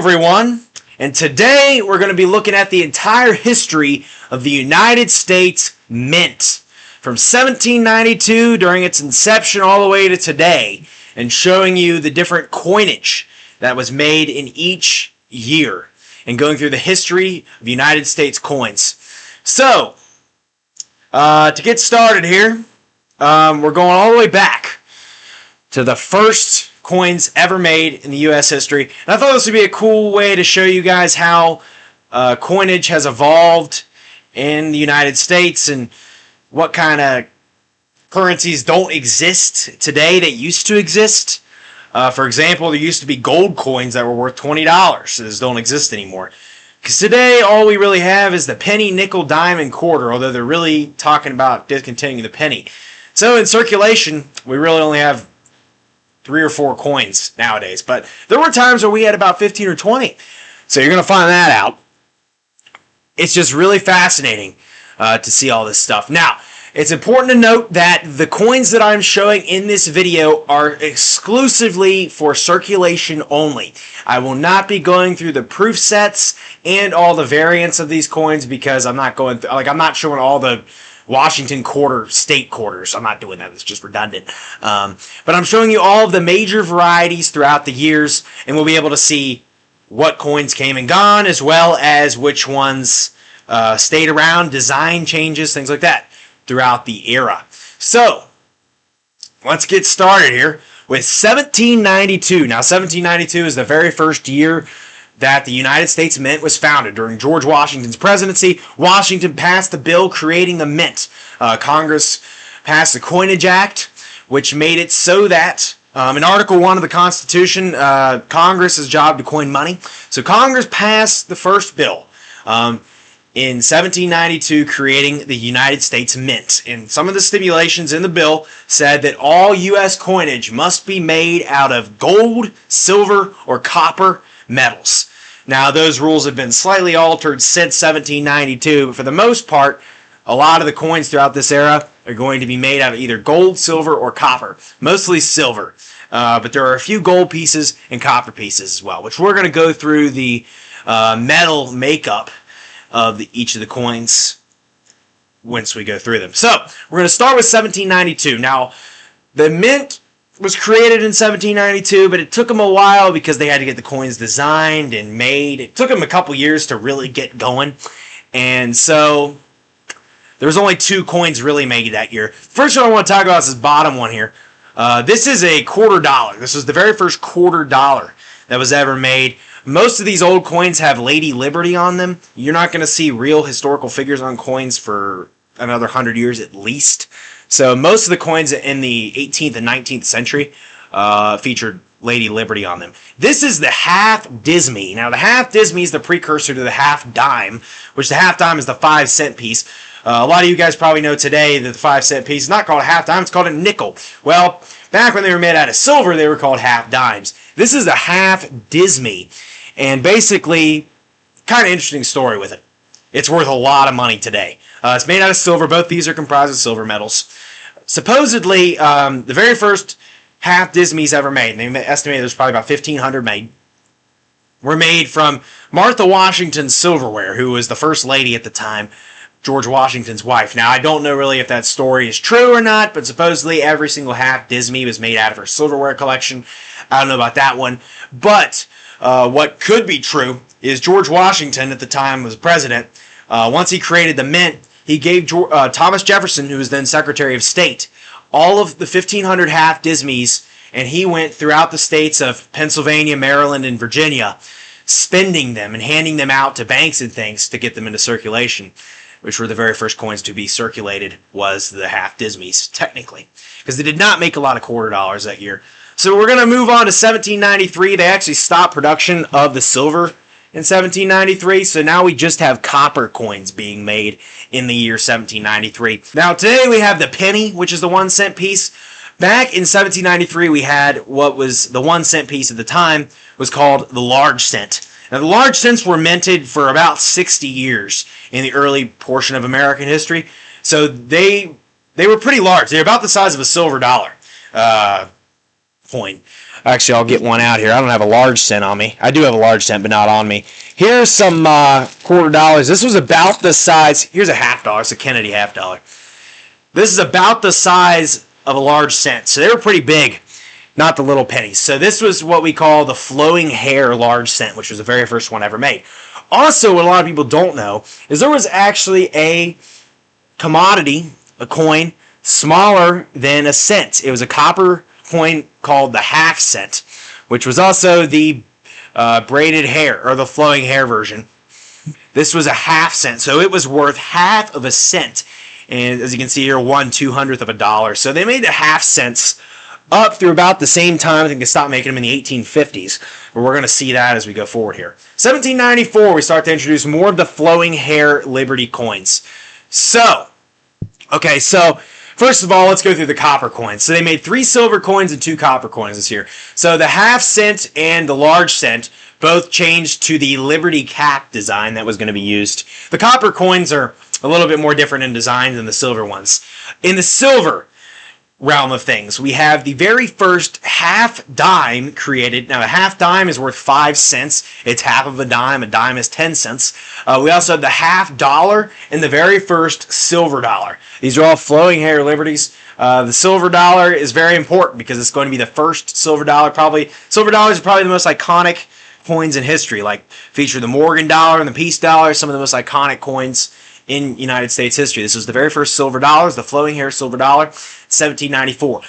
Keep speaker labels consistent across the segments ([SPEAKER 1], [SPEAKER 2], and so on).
[SPEAKER 1] everyone, and today we're going to be looking at the entire history of the United States Mint from 1792 during its inception all the way to today, and showing you the different coinage that was made in each year and going through the history of United States coins. So, to get started here, we're going all the way back to the first coins ever made in the U.S. history. And I thought this would be a cool way to show you guys how coinage has evolved in the United States and what kind of currencies don't exist today that used to exist. For example, there used to be gold coins that were worth $20. Those don't exist anymore. Because today, all we really have is the penny, nickel, dime, and quarter, although they're really talking about discontinuing the penny. So in circulation, we really only have 3 or 4 coins nowadays. But there were times where we had about 15 or 20. So you're going to find that out. It's just really fascinating to see all this stuff. Now, it's important to note that the coins that I'm showing in this video are exclusively for circulation only. I will not be going through the proof sets and all the variants of these coins because I'm not going through, I'm not showing all the Washington quarter, state quarters. I'm not doing that. It's just redundant. But I'm showing you all of the major varieties throughout the years, and we'll be able to see what coins came and gone, as well as which ones stayed around, design changes, things like that throughout the era. So, let's get started here with 1792. Now, 1792 is the very first year that the United States Mint was founded. During George Washington's presidency, Washington passed the bill creating the mint. Congress passed the Coinage Act, which made it so that in Article 1 of the Constitution, Congress's job to coin money. So Congress passed the first bill in 1792 creating the United States Mint. And some of the stipulations in the bill said that all U.S. coinage must be made out of gold, silver, or copper metals. Now, those rules have been slightly altered since 1792, but for the most part, a lot of the coins throughout this era are going to be made out of either gold, silver, or copper. Mostly silver, but there are a few gold pieces and copper pieces as well, which we're going to go through the metal makeup of each of the coins once we go through them. So, we're going to start with 1792. Now, the mint was created in 1792, but it took them a while because they had to get the coins designed and made. It took them a couple years to really get going. And so there was only 2 coins really made that year. First one I want to talk about is this bottom one here. This is a $quarter. This was the very first $quarter that was ever made. Most of these old coins have Lady Liberty on them. You're not going to see real historical figures on coins for another 100 years at least. So most of the coins in the 18th and 19th century featured Lady Liberty on them. This is the half dismy. Now, the half dismy is the precursor to the half dime, which the half dime is the 5-cent piece. A lot of you guys probably know today that the 5-cent piece is not called a half dime, it's called a nickel. Well, back when they were made out of silver, they were called half dimes. This is the half dismy, and basically, kind of interesting story with it. It's worth a lot of money today. It's made out of silver. Both these are comprised of silver metals. Supposedly, the very first half dismies ever made, and they estimated there's probably about 1,500 made, were made from Martha Washington's silverware, who was the first lady at the time, George Washington's wife. Now, I don't know really if that story is true or not, but supposedly every single half dismy was made out of her silverware collection. I don't know about that one. But what could be true is George Washington, at the time was president, once he created the mint, he gave Thomas Jefferson, who was then Secretary of State, all of the 1,500 half dismies, and he went throughout the states of Pennsylvania, Maryland, and Virginia, spending them and handing them out to banks and things to get them into circulation, which were the very first coins to be circulated, was the half dismies, technically, because they did not make a lot of $quarter that year. So we're going to move on to 1793. They actually stopped production of the silver in 1793, so now we just have copper coins being made in the year 1793. Now today we have the penny, which is the 1-cent piece. Back in 1793 we had what was the 1-cent piece at the time, was called the large cent. Now the large cents were minted for about 60 years in the early portion of American history, so they were pretty large. They're about the size of a silver dollar. coin. Actually, I'll get one out here. I don't have a large cent on me. I do have a large cent, but not on me. Here's some quarter dollars. This was about the size. Here's a half dollar. It's a Kennedy half dollar. This is about the size of a large cent. So they were pretty big, not the little pennies. So this was what we call the flowing hair large cent, which was the very first one ever made. Also, what a lot of people don't know is there was actually a commodity, a coin, smaller than a cent. It was a copper coin called the half cent, which was also the braided hair, or the flowing hair version. This was a half cent, so it was worth half of a cent. And as you can see here, 1/200th of a dollar. So they made the half cents up through about the same time. I think they stopped making them in the 1850s. But we're going to see that as we go forward here. 1794, we start to introduce more of the flowing hair Liberty coins. So, first of all, let's go through the copper coins. So they made 3 silver coins and 2 copper coins this year. So the half cent and the large cent both changed to the Liberty cap design that was going to be used. The copper coins are a little bit more different in design than the silver ones. In the silver realm of things, we have the very first half dime created. Now, a half dime is worth 5 cents. It's half of a dime. A dime is 10 cents. We also have the half dollar and the very first silver dollar. These are all flowing hair liberties. The silver dollar is very important because it's going to be the first silver dollar. Silver dollars are probably the most iconic coins in history, like feature the Morgan dollar and the Peace dollar, some of the most iconic coins in United States history. This was the very first silver dollars, the flowing hair silver dollar, 1794.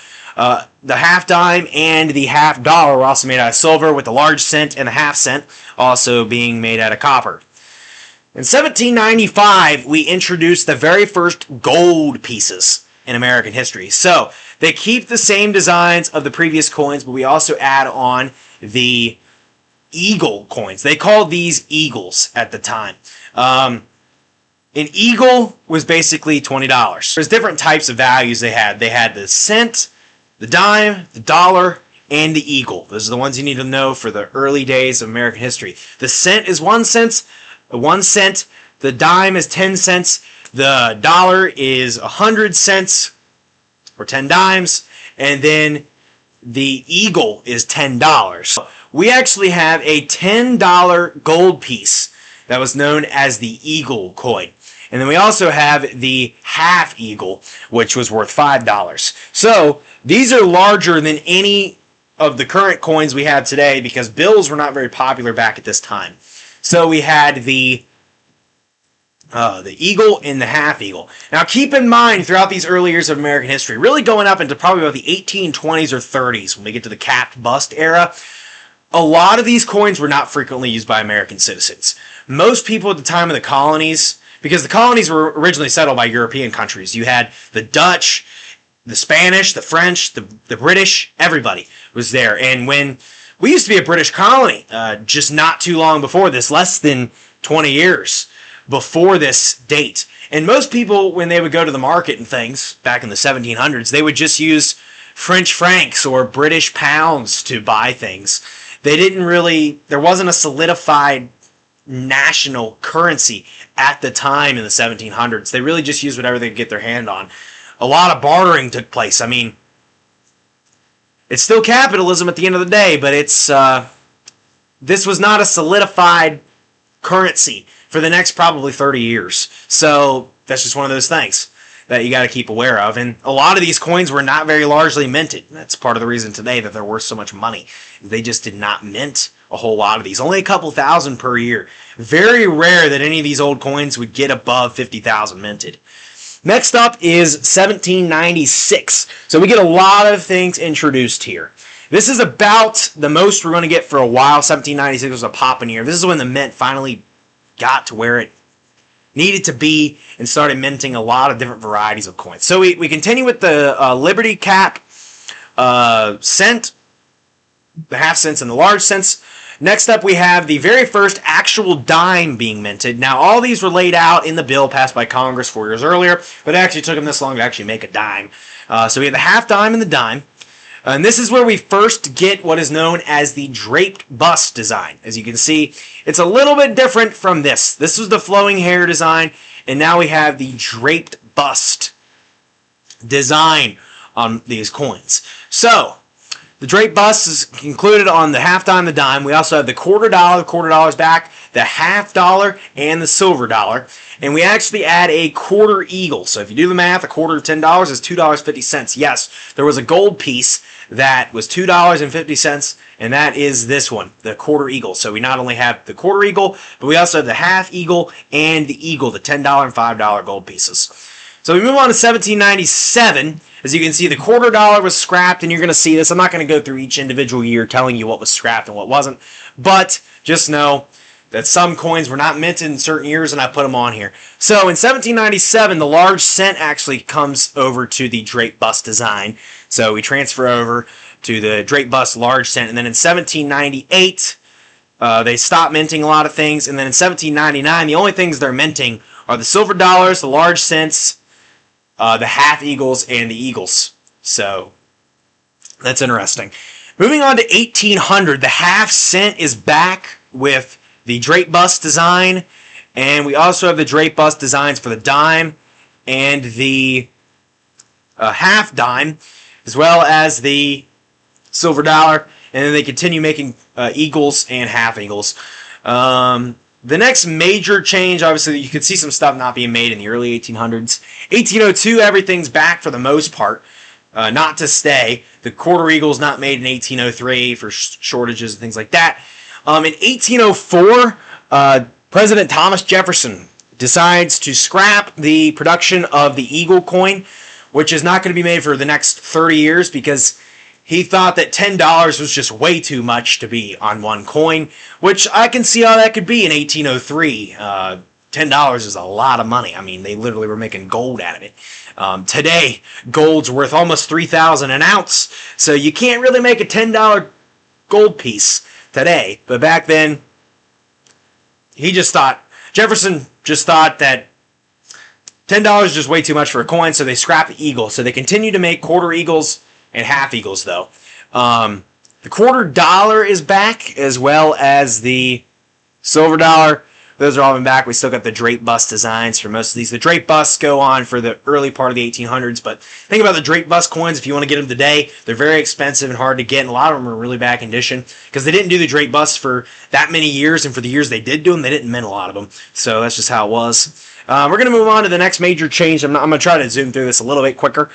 [SPEAKER 1] The half dime and the half dollar were also made out of silver, with the large cent and the half cent also being made out of copper. In 1795, we introduced the very first gold pieces in American history. So they keep the same designs of the previous coins, but we also add on the eagle coins. They called these eagles at the time. An eagle was basically $20. There's different types of values they had. They had the cent, the dime, the dollar, and the eagle. Those are the ones you need to know for the early days of American history. The cent is 1 cent. 1 cent. The dime is 10 cents. The dollar is 100 cents, or 10 dimes. And then the eagle is $10. We actually have a $10 gold piece that was known as the eagle coin. And then we also have the half eagle, which was worth $5. So these are larger than any of the current coins we have today, because bills were not very popular back at this time. So we had the eagle and the half eagle. Now keep in mind, throughout these early years of American history, really going up into probably about the 1820s or 30s, when we get to the capped bust era, a lot of these coins were not frequently used by American citizens. Most people at the time of the colonies, because the colonies were originally settled by European countries. You had the Dutch, the Spanish, the French, the British, everybody was there. And when we used to be a British colony, just not too long before this, less than 20 years before this date. And most people, when they would go to the market and things back in the 1700s, they would just use French francs or British pounds to buy things. There wasn't a solidified national currency at the time in the 1700s. They really just used whatever they could get their hand on. A lot of bartering took place. I mean, it's still capitalism at the end of the day, but this was not a solidified currency for the next probably 30 years. So that's just one of those things that you got to keep aware of. And a lot of these coins were not very largely minted. That's part of the reason today that they're worth so much money. They just did not mint a whole lot of these. Only a couple thousand per year. Very rare that any of these old coins would get above 50,000 minted. Next up is 1796. So we get a lot of things introduced here. This is about the most we're going to get for a while. 1796 was a popping year. This is when the mint finally got to where it needed to be and started minting a lot of different varieties of coins. So we continue with the Liberty cap cent, the half cents and the large cents. Next up, we have the very first actual dime being minted. Now, all these were laid out in the bill passed by Congress 4 years earlier, but it actually took them this long to actually make a dime. So we have the half dime and the dime. And this is where we first get what is known as the draped bust design. As you can see, it's a little bit different from this. This was the flowing hair design, and now we have the draped bust design on these coins. So, The Drake bust is included on the half dime, the dime. We also have the $quarter. The $quarter back, the half dollar, and the silver dollar. And we actually add a quarter eagle. So if you do the math, a quarter of $10 is $2.50. Yes, there was a gold piece that was $2.50, and that is this one, the quarter eagle. So we not only have the quarter eagle, but we also have the half eagle and the eagle, the $10 and $5 gold pieces. So we move on to 1797. As you can see, the $quarter was scrapped, and you're going to see this. I'm not going to go through each individual year telling you what was scrapped and what wasn't, but just know that some coins were not minted in certain years, and I put them on here. So in 1797, the large cent actually comes over to the Drake bust design. So we transfer over to the Drake bust large cent, and then in 1798, they stop minting a lot of things, and then in 1799, the only things they're minting are the silver dollars, the large cents, the half eagles, and the eagles. So that's interesting. Moving on to 1800, the half cent is back with the Drake bust design, and we also have the Drake bust designs for the dime and the half dime, as well as the silver dollar, and then they continue making eagles and half eagles. The next major change, obviously, you could see some stuff not being made in the early 1800s. 1802, everything's back for the most part, not to stay. The quarter eagle's not made in 1803 for shortages and things like that. In 1804, President Thomas Jefferson decides to scrap the production of the eagle coin, which is not going to be made for the next 30 years because he thought that $10 was just way too much to be on one coin, which I can see how that could be in 1803. $10 is a lot of money. I mean, they literally were making gold out of it. Today, gold's worth almost $3,000 an ounce, so you can't really make a $10 gold piece today. But back then, Jefferson just thought that $10 is just way too much for a coin, so they scrapped the eagle. So they continue to make quarter eagles and half eagles, though. The $quarter is back, as well as the silver dollar. Those are all been back. We still got the Drake bust designs for most of these. The Drake busts go on for the early part of the 1800s, but think about the Drake bust coins. If you want to get them today, they're very expensive and hard to get, and a lot of them are in really bad condition because they didn't do the Drake bust for that many years, and for the years they did do them, they didn't mint a lot of them. So that's just how it was. We're going to move on to the next major change. I'm going to try to zoom through this a little bit quicker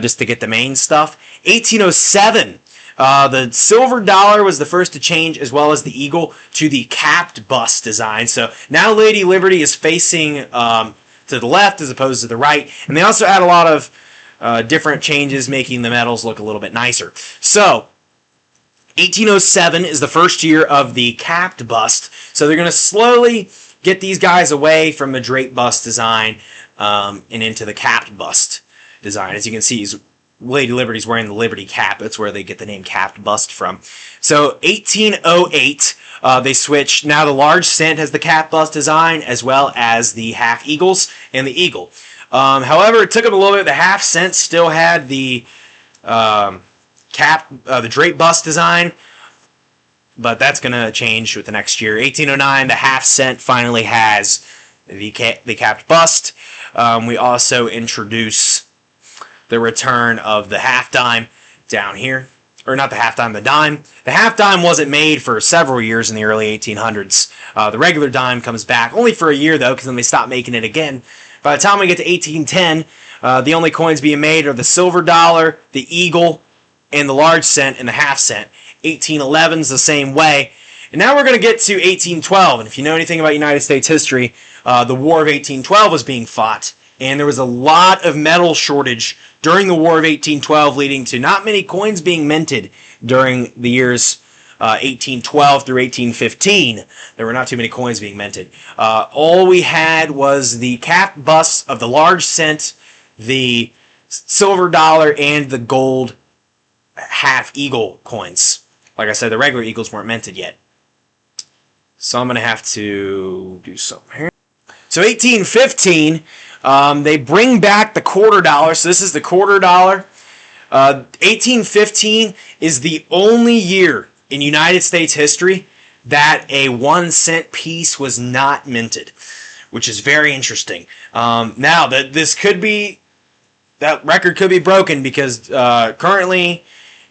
[SPEAKER 1] just to get the main stuff. 1807. The silver dollar was the first to change, as well as the eagle, to the capped bust design. So now Lady Liberty is facing to the left as opposed to the right. And they also add a lot of different changes, making the metals look a little bit nicer. So 1807 is the first year of the capped bust. So they're going to slowly get these guys away from the Drake bust design and into the capped bust design. As you can see, Lady Liberty's wearing the Liberty cap. That's where they get the name capped bust from. So 1808, they switch. Now the large cent has the capped bust design, as well as the half eagles and the eagle. However, it took them a little bit. The half cent still had the the Drake bust design, but that's going to change with the next year. 1809, the half cent finally has the capped bust. We also introduce the return of the half dime down here. Or not the half dime, the dime. The half dime wasn't made for several years in the early 1800s. The regular dime comes back, only for a year though, because then they stopped making it again. By the time we get to 1810, the only coins being made are the silver dollar, the eagle, and the large cent and the half cent. 1811 is the same way. And now we're going to get to 1812. And if you know anything about United States history, the War of 1812 was being fought. And there was a lot of metal shortage during the War of 1812, leading to not many coins being minted during the years 1812 through 1815. There were not too many coins being minted. All we had was the capped busts of the large cent, the silver dollar, and the gold half eagle coins. Like I said, the regular eagles weren't minted yet. So I'm going to have to do something here. So 1815, they bring back the $quarter. So this is the $quarter. 1815 is the only year in United States history that a 1 cent piece was not minted, which is very interesting. Now, that record could be broken because currently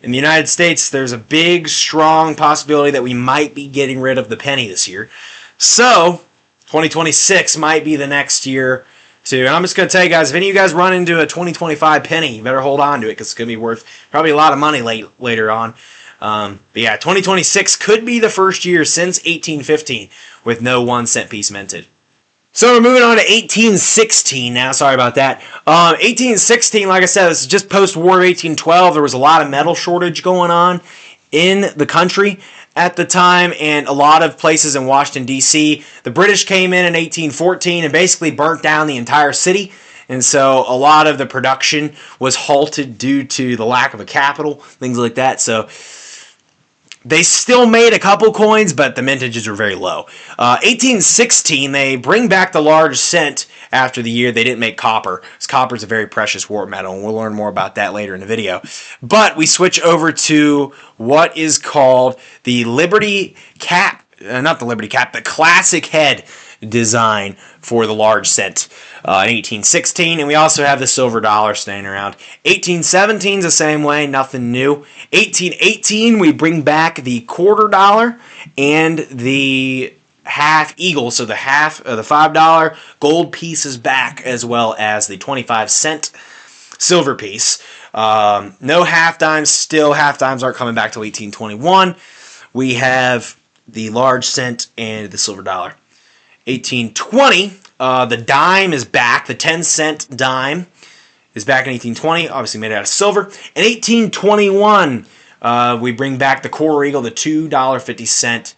[SPEAKER 1] In the United States, there's a big, strong possibility that we might be getting rid of the penny this year. So, 2026 might be the next year and I'm just going to tell you guys, if any of you guys run into a 2025 penny, you better hold on to it because it's going to be worth probably a lot of money later on. But yeah, 2026 could be the first year since 1815 with no 1 cent piece minted. So we're moving on to 1816 now. Sorry about that. 1816, like I said, this is just post-war of 1812. There was a lot of metal shortage going on in the country at the time, and a lot of places in Washington, D.C. The British came in 1814 and basically burnt down the entire city, and so a lot of the production was halted due to the lack of a capital, things like that. So they still made a couple coins, but the mintages were very low. 1816, they bring back the large cent after the year they didn't make copper, because copper is a very precious war metal, and we'll learn more about that later in the video. But we switch over to what is called the Liberty Cap, not the Liberty Cap, the Classic Head design for the large cent in 1816, and we also have the silver dollar staying around. 1817 is the same way, nothing new. 1818, we bring back the quarter dollar and the half eagle, so the $5 gold piece is back, as well as the 25-cent silver piece. No half dimes, still half dimes aren't coming back till 1821. We have the large cent and the silver dollar. 1820, the dime is back. The 10-cent dime is back in 1820, obviously made out of silver. In 1821, we bring back the quarter eagle, the $2.50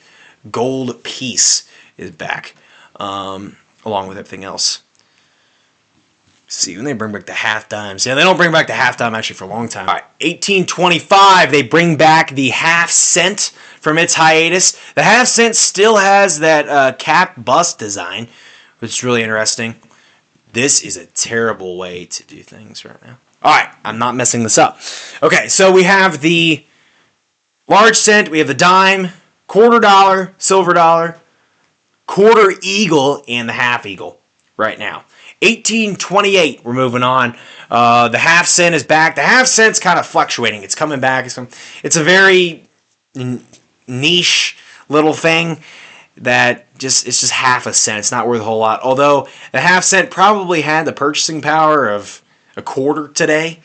[SPEAKER 1] gold piece is back, along with everything else. See, when they bring back the half dimes. Yeah, they don't bring back the half dime actually for a long time. All right, 1825, they bring back the half cent from its hiatus. The half cent still has that cap bust design, which is really interesting. This is a terrible way to do things right now. All right, I'm not messing this up. Okay, so we have the large cent, we have the dime, quarter dollar, silver dollar, quarter eagle, and the half eagle right now. 1828, we're moving on. The half cent is back. The half cent's kind of fluctuating. It's coming back. It's a very niche little thing that it's just half a cent. It's not worth a whole lot. Although the half cent probably had the purchasing power of a quarter today.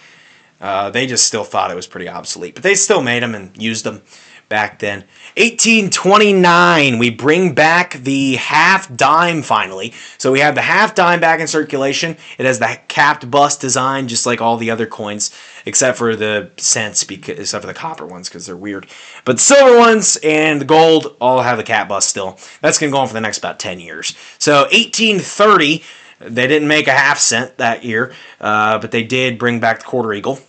[SPEAKER 1] They just still thought it was pretty obsolete. But they still made them and used them back then. 1829, we bring back the half dime finally. So we have the half dime back in circulation. It has the capped bust design, just like all the other coins, except for the cents, except for the copper ones, because they're weird. But the silver ones and the gold all have the cap bust still. That's going to go on for the next about 10 years. So 1830, they didn't make a half cent that year, but they did bring back the quarter eagle.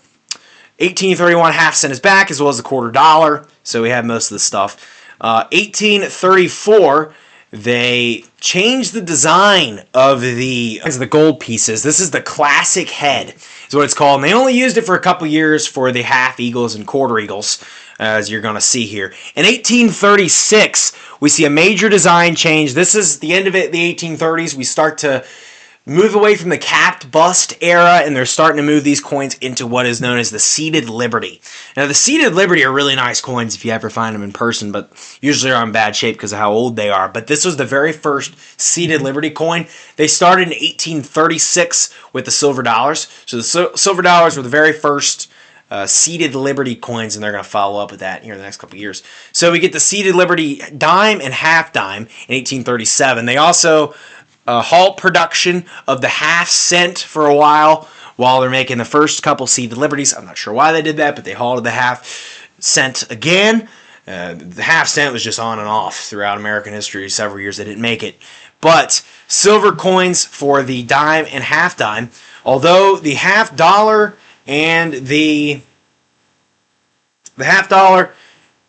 [SPEAKER 1] 1831, half cent is back, as well as the quarter dollar. So we have most of the stuff. 1834, they changed the design of the gold pieces. This is the classic head, is what it's called. And they only used it for a couple years for the half eagles and quarter eagles, as you're going to see here. In 1836, we see a major design change. This is the end of it, the 1830s. We start to move away from the capped bust era, and they're starting to move these coins into what is known as the seated Liberty. Now, the seated Liberty are really nice coins if you ever find them in person, but usually are in bad shape because of how old they are. But this was the very first seated Liberty coin. They started in 1836 with the silver dollars. So the silver dollars were the very first seated Liberty coins, and they're going to follow up with that here in the next couple of years. So we get the seated Liberty dime and half dime in 1837. They also halt production of the half cent for a while they're making the first couple seated Liberties. I'm not sure why they did that, but they halted the half cent again. The half cent was just on and off throughout American history. Several years they didn't make it. But silver coins for the dime and half dime, although the half dollar and the half dollar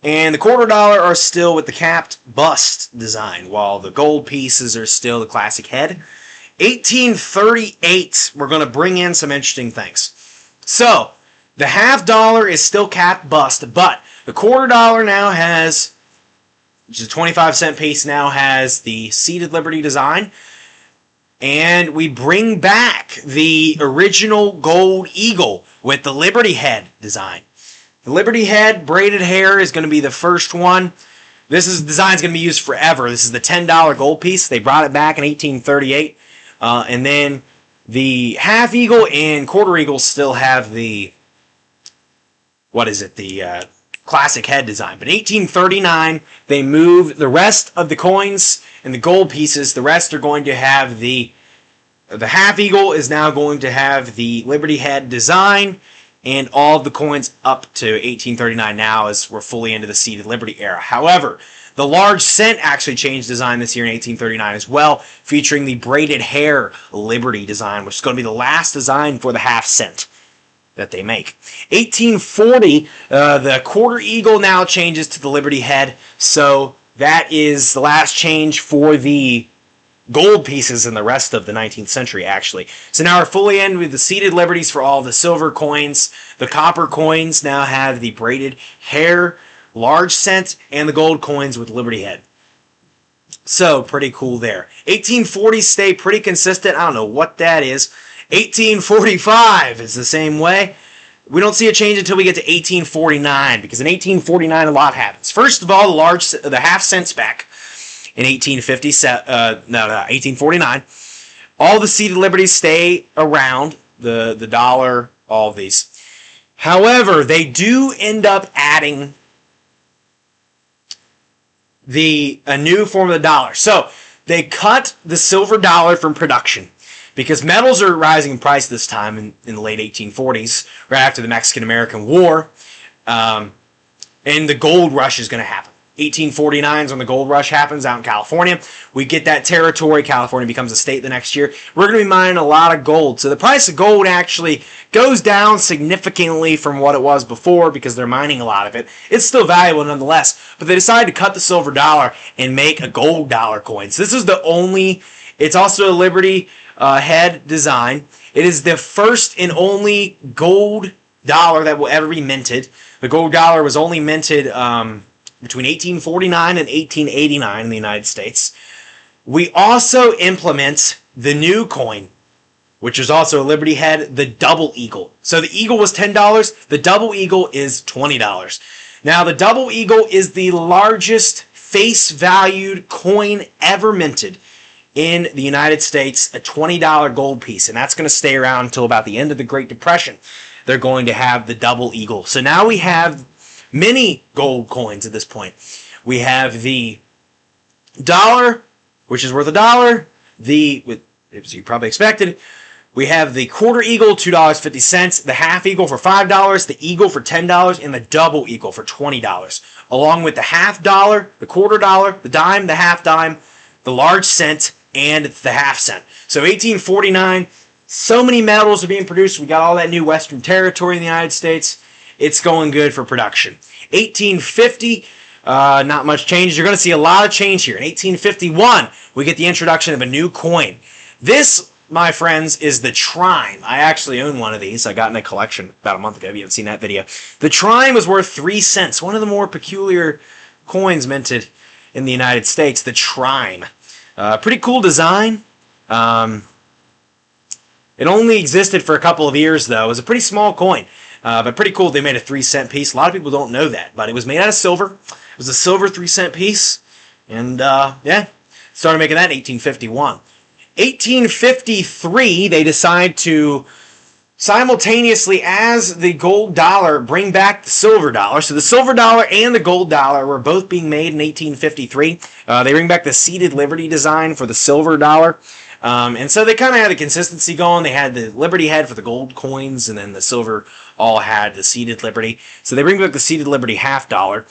[SPEAKER 1] and the quarter dollar are still with the capped bust design, while the gold pieces are still the classic head. 1838, we're going to bring in some interesting things. So, the half dollar is still capped bust, but the quarter dollar now has, which is a 25-cent piece, now has the seated Liberty design. And we bring back the original gold eagle with the Liberty head design. The Liberty Head braided hair is going to be the first one. This design is going to be used forever. This is the $10 gold piece. They brought it back in 1838. And then the half eagle and quarter eagles still have the, the classic head design. But in 1839, they moved the rest of the coins and the gold pieces. The rest are going to have the half eagle is now going to have the Liberty Head design, and all of the coins up to 1839 now as we're fully into the seated Liberty era. However, the large cent actually changed design this year in 1839 as well, featuring the braided hair Liberty design, which is going to be the last design for the half cent that they make. 1840, the quarter eagle now changes to the Liberty Head, so that is the last change for the gold pieces in the rest of the 19th century, actually. So now we're fully in with the seated Liberties for all the silver coins. The copper coins now have the braided hair, large cent, and the gold coins with Liberty Head. So, pretty cool there. 1840s stay pretty consistent. I don't know what that is. 1845 is the same way. We don't see a change until we get to 1849, because in 1849 a lot happens. First of all, the half cents back. In 1849, all the seated Liberties stay around, the dollar, all of these. However, they do end up adding a new form of the dollar. So they cut the silver dollar from production because metals are rising in price this time in the late 1840s, right after the Mexican-American War, and the gold rush is going to happen. 1849 is when the gold rush happens out in California. We get that territory. California becomes a state the next year. We're going to be mining a lot of gold. So the price of gold actually goes down significantly from what it was before because they're mining a lot of it. It's still valuable nonetheless. But they decided to cut the silver dollar and make a gold dollar coin. So this is the only, it's also a Liberty head design. It is the first and only gold dollar that will ever be minted. The gold dollar was only minted between 1849 and 1889 in the United States. We also implement the new coin, which is also a Liberty Head, the double eagle. So the eagle was $10, the double eagle is $20. Now the double eagle is the largest face valued coin ever minted in the United States, a $20 gold piece, and that's going to stay around until about the end of the Great Depression. They're going to have the double eagle. So now we have many gold coins at this point. We have the dollar, which is worth $1. As you probably expected, we have the quarter eagle, $2.50, the half eagle for $5, the eagle for $10, and the double eagle for $20, along with the half dollar, the quarter dollar, the dime, the half dime, the large cent, and the half cent. So 1849, so many metals are being produced. We got all that new Western territory in the United States. It's going good for production. 1850, not much change. You're going to see a lot of change here. In 1851, we get the introduction of a new coin. This, my friends, is the Trime. I actually own one of these. I got in a collection about a month ago. If you haven't seen that video. The Trime was worth 3 cents. One of the more peculiar coins minted in the United States. The Trime. Pretty cool design. It only existed for a couple of years, though. It was a pretty small coin. But pretty cool they made a 3-cent piece. A lot of people don't know that, but it was made out of silver. It was a silver 3-cent piece. And, started making that in 1851. 1853, they decide to simultaneously, as the gold dollar, bring back the silver dollar. So the silver dollar and the gold dollar were both being made in 1853. They bring back the seated Liberty design for the silver dollar. And so they kind of had a consistency going. They had the Liberty Head for the gold coins, and then the silver all had the seated Liberty. So they bring back the seated Liberty half dollar.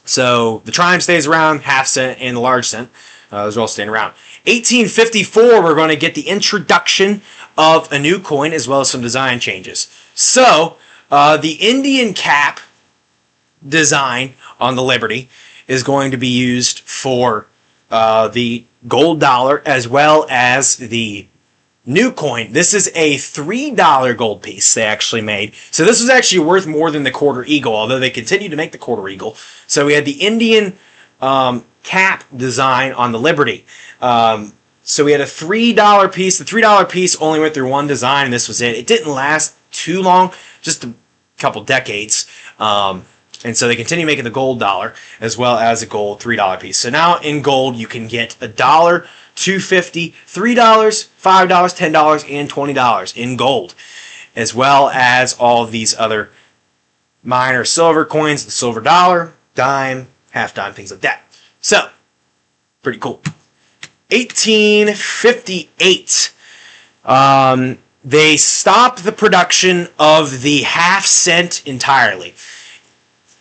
[SPEAKER 1] So the Trime stays around, half cent, and the large cent. Those are all staying around. 1854, we're going to get the introduction of a new coin as well as some design changes. So the Indian cap design on the Liberty is going to be used for the gold dollar as well as the new coin. This is a $3 gold piece they actually made. So this was actually worth more than the quarter eagle, although they continued to make the quarter eagle. So we had the Indian cap design on the Liberty. So we had a $3 piece. The $3 piece only went through one design, and this was it. It didn't last too long. Just couple decades. And so they continue making the gold dollar as well as a gold $3 piece. So now in gold, you can get $1, $2.50, $3, $5, $10, and $20 in gold, as well as all of these other minor silver coins, the silver dollar, dime, half dime, things like that. So, pretty cool. 1858. They stopped the production of the half cent entirely.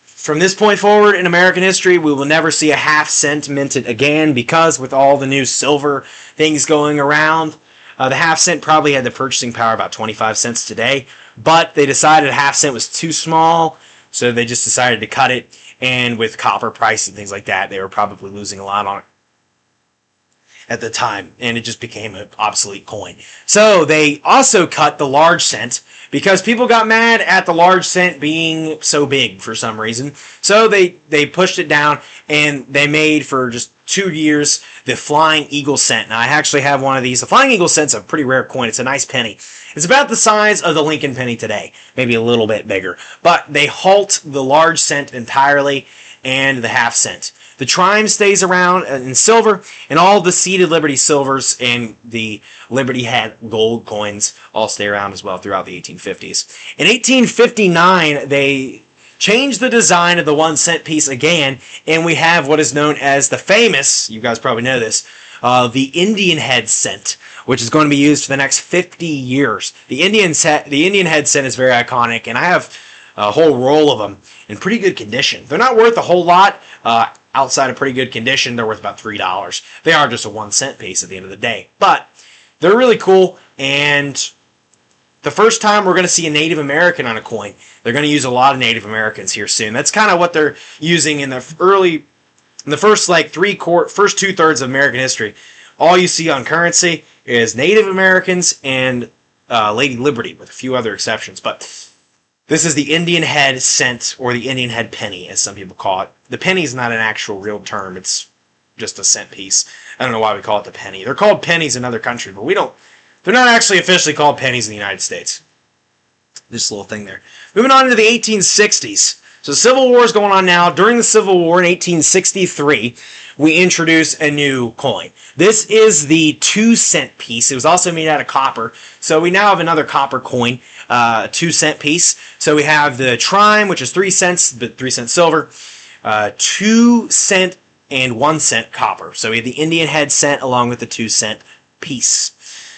[SPEAKER 1] From this point forward in American history, we will never see a half cent minted again because with all the new silver things going around, the half cent probably had the purchasing power about 25 cents today, but they decided a half cent was too small, so they just decided to cut it, and with copper price and things like that, they were probably losing a lot on it at the time, and it just became an obsolete coin. So they also cut the large cent because people got mad at the large cent being so big for some reason. So they pushed it down, and they made for just 2 years the Flying Eagle cent. Now I actually have one of these. The Flying Eagle cent's a pretty rare coin. It's a nice penny. It's about the size of the Lincoln penny today, maybe a little bit bigger. But they halt the large cent entirely and the half cent. The Trime stays around in silver, and all the seeded Liberty silvers and the Liberty Head gold coins all stay around as well throughout the 1850s. In 1859, they changed the design of the 1 cent piece again, and we have what is known as the famous, you guys probably know this, the Indian Head cent, which is going to be used for the next 50 years. The Indian Head cent is very iconic, and I have a whole roll of them in pretty good condition. They're not worth a whole lot. Outside of pretty good condition, they're worth about $3. They are just a 1 cent piece at the end of the day. But they're really cool, and the first time we're going to see a Native American on a coin. They're going to use a lot of Native Americans here soon. That's kind of what they're using in the first like first 2/3 of American history. All you see on currency is Native Americans and Lady Liberty, with a few other exceptions. But this is the Indian Head cent, or the Indian Head penny, as some people call it. The penny is not an actual real term. It's just a cent piece. I don't know why we call it the penny. They're called pennies in other countries, but they're not actually officially called pennies in the United States. Just a little thing there. Moving on into the 1860s. So the Civil War is going on now. During the Civil War in 1863, we introduce a new coin. This is the 2 cent piece. It was also made out of copper. So we now have another copper coin, 2 cent piece. So we have the Trime, which is 3 cents, but 3 cent silver, 2 cent and 1 cent copper. So we have the Indian Head cent along with the 2 cent piece.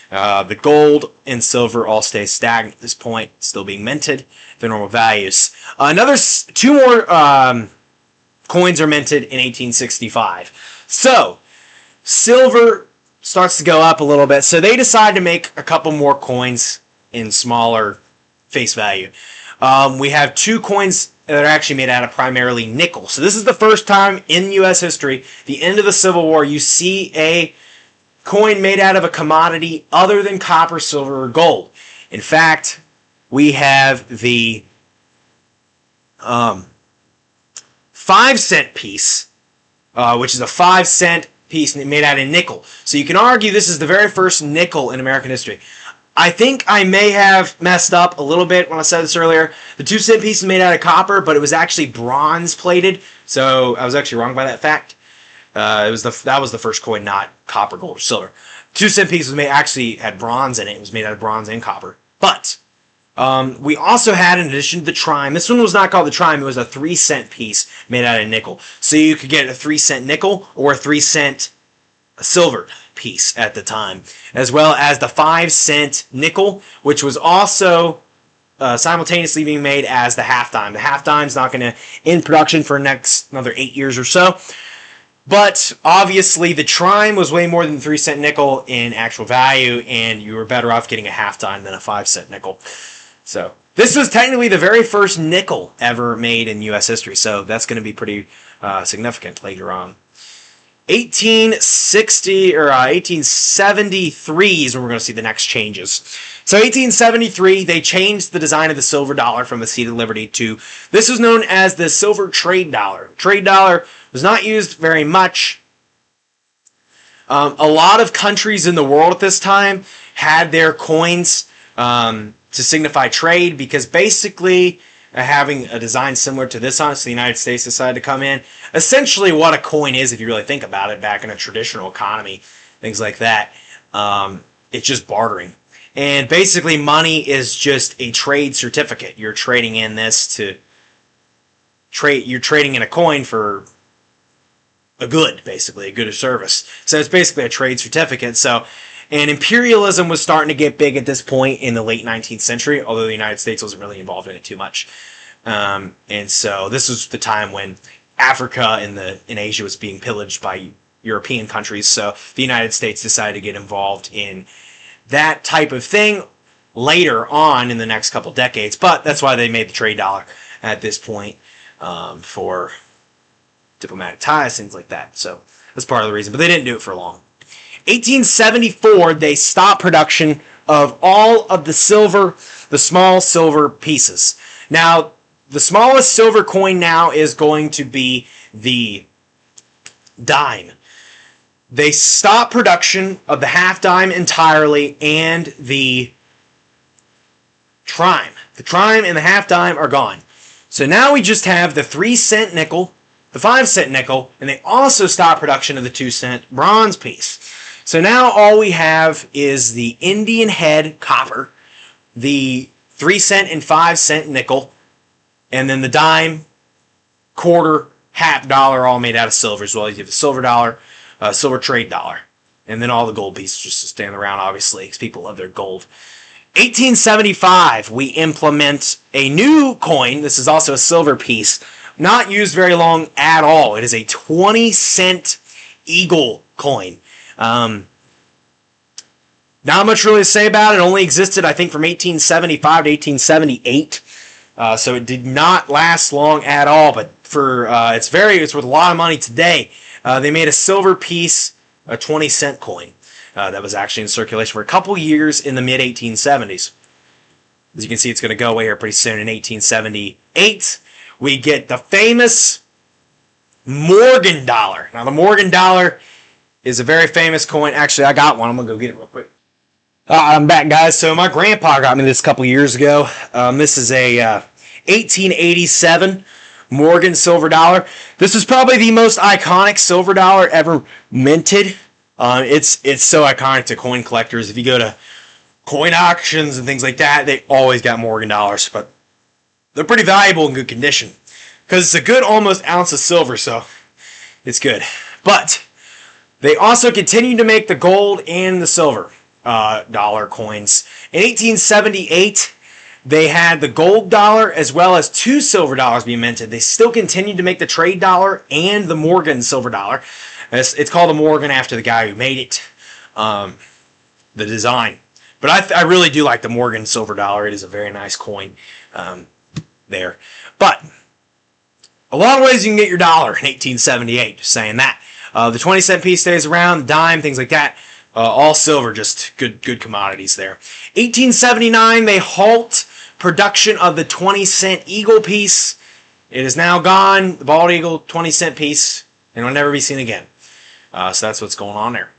[SPEAKER 1] The gold and silver all stay stagnant at this point, still being minted, their normal values. 2 more coins are minted in 1865. So, silver starts to go up a little bit, so they decide to make a couple more coins in smaller face value. We have 2 coins that are actually made out of primarily nickel. So this is the first time in U.S. history, the end of the Civil War, you see a coin made out of a commodity other than copper, silver, or gold. In fact, we have the 5 cent piece, which is a 5 cent piece made out of nickel. So you can argue this is the very first nickel in American history. I think I may have messed up a little bit when I said this earlier. The 2 cent piece is made out of copper, but it was actually bronze plated. So I was actually wrong by that fact. That was the first coin, not copper, gold, or silver. 2 cent piece had bronze in it. It was made out of bronze and copper. But we also had, in addition to the Trime, this one was not called the Trime. It was a 3 cent piece made out of nickel. So you could get a 3 cent nickel or a 3 cent silver piece at the time, as well as the 5 cent nickel, which was also simultaneously being made as the half dime. The half dime's not going to in production for another 8 years or so. But obviously, the Trime was way more than 3 cent nickel in actual value, and you were better off getting a half dime than a 5 cent nickel. So this was technically the very first nickel ever made in U.S. history, so that's going to be pretty significant later on. 1873 is when we're going to see the next changes. So 1873, they changed the design of the silver dollar from the seeded Liberty to, this was known as the silver trade dollar. Trade dollar was not used very much. A lot of countries in the world at this time had their coins to signify trade, because basically having a design similar to this on it, so the United States decided to come in. Essentially what a coin is, if you really think about it, back in a traditional economy, things like that, it's just bartering. And basically money is just a trade certificate. You're trading in this to trade. You're trading in a coin for a good, basically, a good or service. So it's basically a trade certificate. So, and imperialism was starting to get big at this point in the late 19th century, although the United States wasn't really involved in it too much. And so this was the time when Africa and Asia was being pillaged by European countries. So the United States decided to get involved in that type of thing later on in the next couple decades. But that's why they made the trade dollar at this point, for diplomatic ties, things like that. So that's part of the reason. But they didn't do it for long. 1874, they stopped production of all of the small silver pieces. Now, the smallest silver coin now is going to be the dime. They stopped production of the half dime entirely and the trime. The trime and the half dime are gone. So now we just have the 3-cent nickel, the 5-cent nickel, and they also stopped production of the 2-cent bronze piece. So now all we have is the Indian head copper, the 3-cent and 5-cent nickel, and then the dime, quarter, half dollar, all made out of silver as well. You have the silver dollar, silver trade dollar, and then all the gold pieces just to stand around, obviously, because people love their gold. 1875, we implement a new coin. This is also a silver piece. Not used very long at all. It is a 20-cent eagle coin. Not much really to say about it. It only existed, I think, from 1875 to 1878. So it did not last long at all. But for it's worth a lot of money today. They made a silver piece, a 20-cent coin that was actually in circulation for a couple years in the mid-1870s. As you can see, it's going to go away here pretty soon. In 1878, we get the famous Morgan dollar. Now, the Morgan dollar is a very famous coin. Actually, I got one. I'm going to go get it real quick. I'm back, guys. So my grandpa got me this a couple years ago. This is a 1887 Morgan silver dollar. This is probably the most iconic silver dollar ever minted. It's so iconic to coin collectors. If you go to coin auctions and things like that, they always got Morgan dollars. But they're pretty valuable in good condition because it's a good almost ounce of silver, so it's good. But they also continued to make the gold and the silver dollar coins. In 1878, they had the gold dollar as well as 2 silver dollars being minted. They still continued to make the trade dollar and the Morgan silver dollar. It's called the Morgan after the guy who made it, the design. But I really do like the Morgan silver dollar. It is a very nice coin there. But a lot of ways you can get your dollar in 1878, just saying that. The 20-cent piece stays around, the dime, things like that. All silver, just good commodities there. 1879, they halt production of the 20-cent eagle piece. It is now gone. The bald eagle 20-cent piece, and will never be seen again. So that's what's going on there.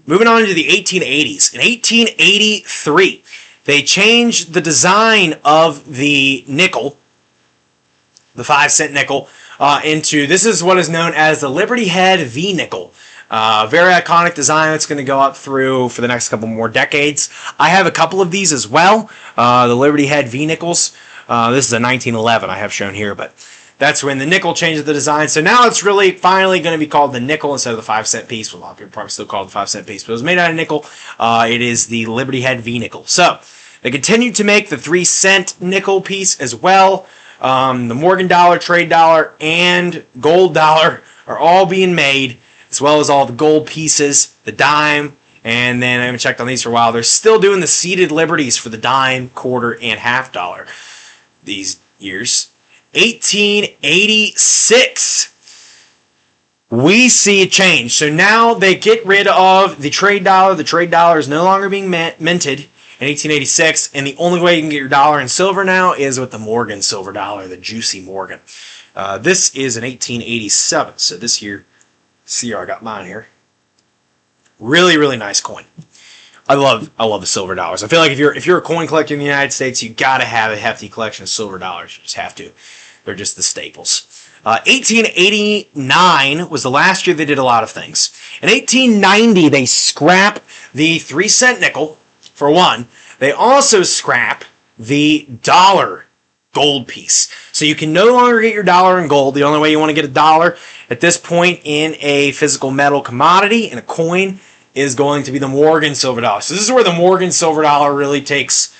[SPEAKER 1] Moving on to the 1880s. In 1883, they changed the design of the nickel, the 5-cent nickel, into, this is what is known as the Liberty Head V-nickel. Very iconic design that's going to go up through for the next couple more decades. I have a couple of these as well, the Liberty Head V-nickels. This is a 1911 I have shown here, but that's when the nickel changed the design. So now it's really finally going to be called the nickel instead of the 5-cent piece. Well, a lot of people probably still call it the 5-cent piece, but it was made out of nickel. It is the Liberty Head V-nickel. So they continued to make the 3-cent nickel piece as well. The Morgan dollar, trade dollar, and gold dollar are all being made, as well as all the gold pieces, the dime, and then I haven't checked on these for a while. They're still doing the seated liberties for the dime, quarter, and half dollar these years. 1886, we see a change. So now they get rid of the trade dollar. The trade dollar is no longer being minted in 1886, and the only way you can get your dollar in silver now is with the Morgan silver dollar, the Juicy Morgan. This is in 1887, so this year, see, I got mine here. Really, really nice coin. I love the silver dollars. I feel like if you're a coin collector in the United States, you got to have a hefty collection of silver dollars. You just have to. They're just the staples. 1889 was the last year they did a lot of things. In 1890, they scrap the 3-cent nickel, for one. They also scrap the dollar gold piece. So you can no longer get your dollar in gold. The only way you want to get a dollar at this point in a physical metal commodity, in a coin, is going to be the Morgan silver dollar. So this is where the Morgan silver dollar really takes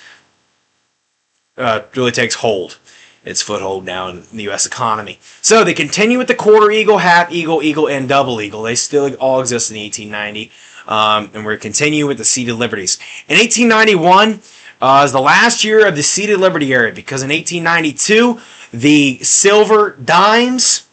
[SPEAKER 1] hold. Its foothold now in the U.S. economy. So they continue with the quarter eagle, half eagle, eagle, and double eagle. They still all exist in 1890. And we're continuing with the seated liberties. In 1891 is the last year of the seated liberty era, because in 1892, the silver dimes,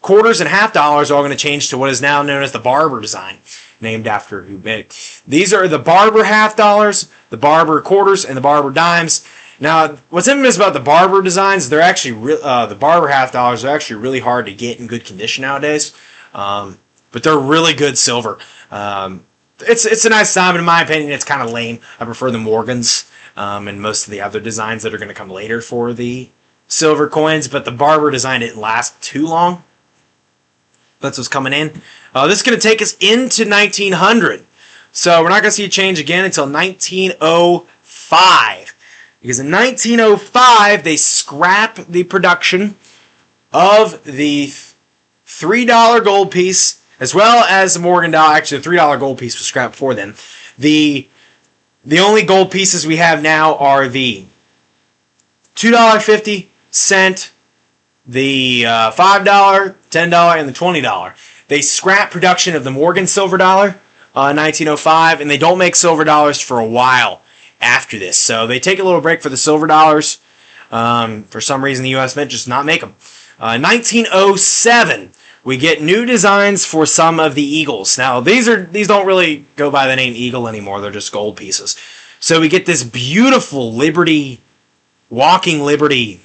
[SPEAKER 1] quarters, and half dollars are all going to change to what is now known as the Barber design, named after who made it. These are the Barber half dollars, the Barber quarters, and the Barber dimes. Now, what's infamous about the Barber designs, they're actually the Barber half dollars are actually really hard to get in good condition nowadays, but they're really good silver. It's a nice design, but in my opinion, it's kind of lame. I prefer the Morgans and most of the other designs that are going to come later for the silver coins, but the Barber design didn't last too long. That's what's coming in. This is going to take us into 1900, so we're not going to see a change again until 1905. Because in 1905, they scrap the production of the $3 gold piece, as well as the Morgan dollar. Actually, the $3 gold piece was scrapped before then. The only gold pieces we have now are the $2.50, the $5, $10, and the $20. They scrap production of the Morgan silver dollar in 1905, and they don't make silver dollars for a while after this. So they take a little break for the silver dollars. For some reason, the U.S. Mint just not make them. 1907, we get new designs for some of the eagles. Now, these don't really go by the name eagle anymore. They're just gold pieces. So we get this beautiful Liberty, Walking Liberty,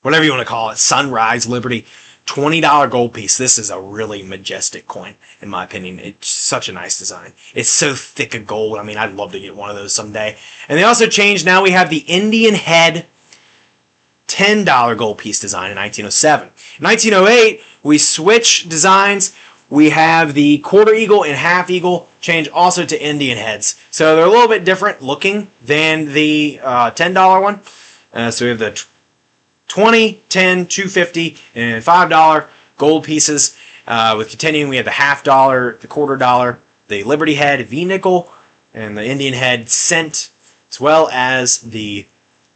[SPEAKER 1] whatever you want to call it, Sunrise Liberty, $20 gold piece. This is a really majestic coin, in my opinion. It's such a nice design. It's so thick of gold. I mean, I'd love to get one of those someday. And they also changed. Now we have the Indian head $10 gold piece design in 1907. In 1908, we switch designs. We have the quarter eagle and half eagle change also to Indian heads. So they're a little bit different looking than the $10 one. So we have the 20, 10, $2.50, and $5 gold pieces. With continuing, we have the half dollar, the quarter dollar, the Liberty head V nickel, and the Indian head cent, as well as the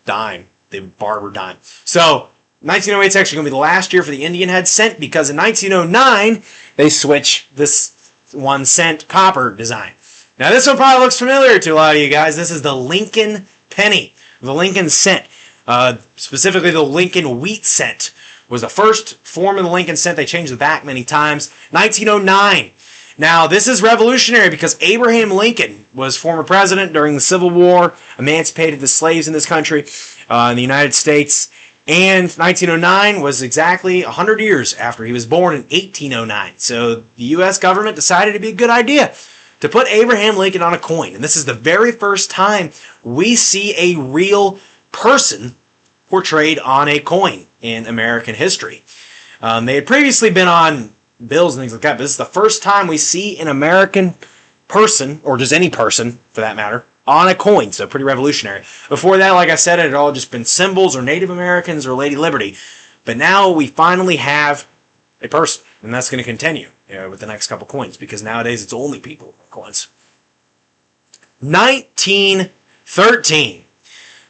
[SPEAKER 1] dime, the Barber dime. So 1908 is actually going to be the last year for the Indian head cent, because in 1909 they switch this 1 cent copper design. Now this one probably looks familiar to a lot of you guys. This is the Lincoln penny, the Lincoln cent. Specifically, the Lincoln wheat cent was the first form of the Lincoln cent. They changed the back many times. 1909. Now, this is revolutionary because Abraham Lincoln was former president during the Civil War, emancipated the slaves in this country, in the United States. And 1909 was exactly 100 years after he was born in 1809. So the U.S. government decided it'd be a good idea to put Abraham Lincoln on a coin. And this is the very first time we see a real person portrayed on a coin in American history. They had previously been on bills and things like that, but this is the first time we see an American person, or just any person for that matter, on a coin. So pretty revolutionary. Before that, like I said, it had all just been symbols or Native Americans or Lady Liberty. But now we finally have a person, and that's going to continue with the next couple coins, because nowadays it's only people with coins. 1913.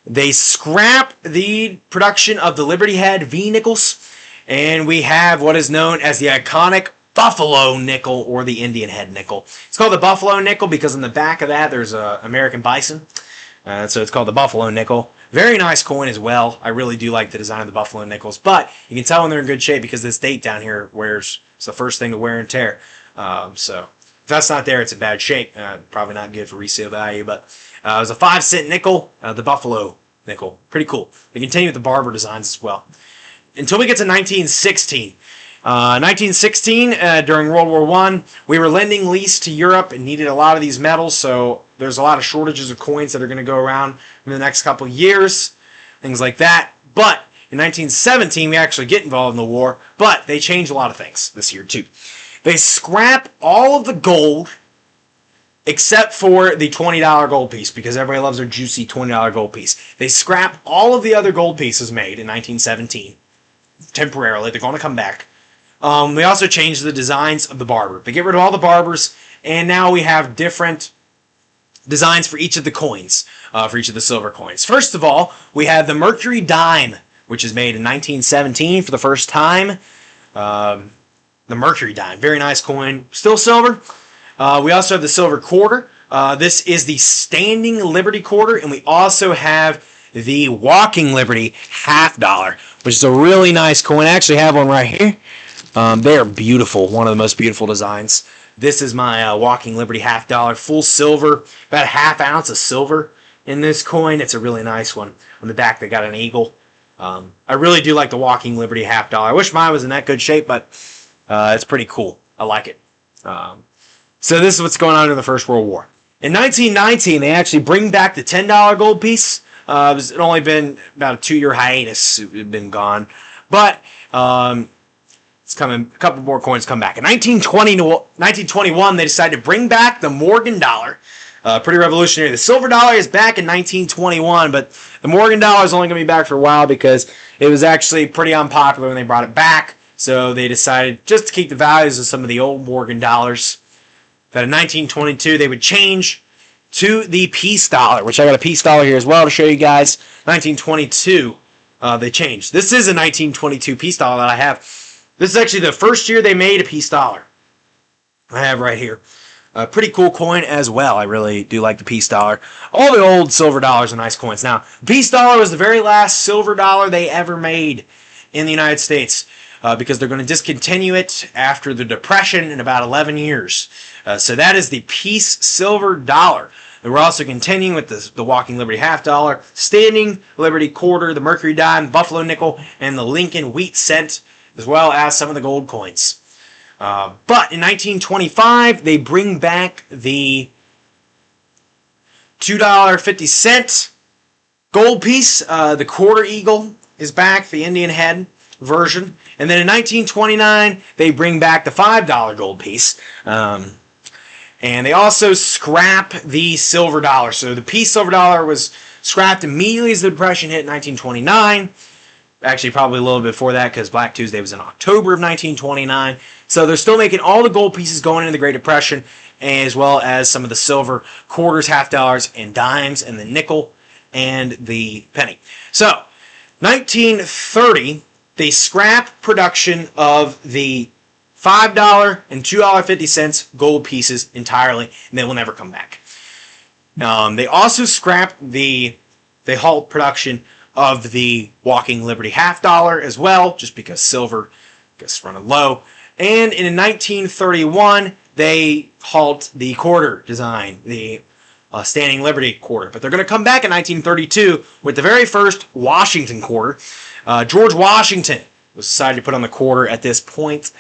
[SPEAKER 1] They scrap the production of the Liberty Head V nickels, and we have what is known as the iconic Buffalo nickel, or the Indian head nickel. It's called the Buffalo nickel because on the back of that there's a American bison, so it's called the Buffalo nickel. Very nice coin as well. I really do like the design of the Buffalo nickels, but you can tell when they're in good shape because this date down here it's the first thing to wear and tear. So if that's not there, it's in bad shape. Probably not good for resale value, but it was a 5-cent nickel, the Buffalo nickel. Pretty cool. We continue with the Barber designs as well. Until we get to 1916. 1916, during World War I, we were lending lease to Europe and needed a lot of these metals, so there's a lot of shortages of coins that are going to go around in the next couple of years, things like that. But in 1917, we actually get involved in the war, but they changed a lot of things this year too. They scrap all of the gold except for the $20 gold piece, because everybody loves their juicy $20 gold piece. They scrap all of the other gold pieces made in 1917, temporarily. They're going to come back. They also changed the designs of the barber. They get rid of all the barbers, and now we have different designs for each of the coins, for each of the silver coins. First of all, we have the Mercury dime, which is made in 1917 for the first time. The Mercury dime, very nice coin, still silver. We also have the silver quarter. This is the standing Liberty quarter, and we also have the walking Liberty $50, which is a really nice coin. I actually have one right here. They are beautiful, one of the most beautiful designs. This is my walking Liberty $50, full silver, about a half ounce of silver in this coin. It's a really nice one. On the back, they got an eagle. I really do like the walking Liberty $50. I wish mine was in that good shape, but it's pretty cool. I like it. So this is what's going on in the First World War. In 1919, they actually bring back the $10 gold piece. It only been about a 2-year hiatus. It had been gone. But it's coming. A couple more coins come back. In 1921, they decided to bring back the Morgan dollar. Pretty revolutionary. The silver dollar is back in 1921, but the Morgan dollar is only going to be back for a while because it was actually pretty unpopular when they brought it back. So they decided just to keep the values of some of the old Morgan dollars, that in 1922 they would change to the peace dollar, which I got a peace dollar here as well to show you guys. 1922, they changed. This is a 1922 peace dollar that I have. This is actually the first year they made a peace dollar. I have right here. A pretty cool coin as well. I really do like the peace dollar. All the old silver dollars are nice coins. Now, the peace dollar was the very last silver dollar they ever made in the United States, because they're going to discontinue it after the Depression in about 11 years. So that is the peace silver dollar. And we're also continuing with the walking Liberty $50, standing Liberty quarter, the Mercury dime, Buffalo nickel, and the Lincoln wheat cent, as well as some of the gold coins. But in 1925, they bring back the $2.50 gold piece. The quarter eagle is back, the Indian head version. And then in 1929, they bring back the $5 gold piece. And they also scrap the silver dollar. So the peace silver dollar was scrapped immediately as the Depression hit in 1929. Actually, probably a little bit before that, because Black Tuesday was in October of 1929. So they're still making all the gold pieces going into the Great Depression, as well as some of the silver quarters, $50, and dimes, and the nickel, and the penny. So, 1930, they scrap production of the $5 and $2.50 gold pieces entirely, and they will never come back. They also scrap they halt production of the walking Liberty $50 as well, just because silver gets running low. And in 1931, they halt the quarter design, the standing Liberty quarter. But they're going to come back in 1932 with the very first Washington quarter. George Washington was decided to put on the quarter at this point.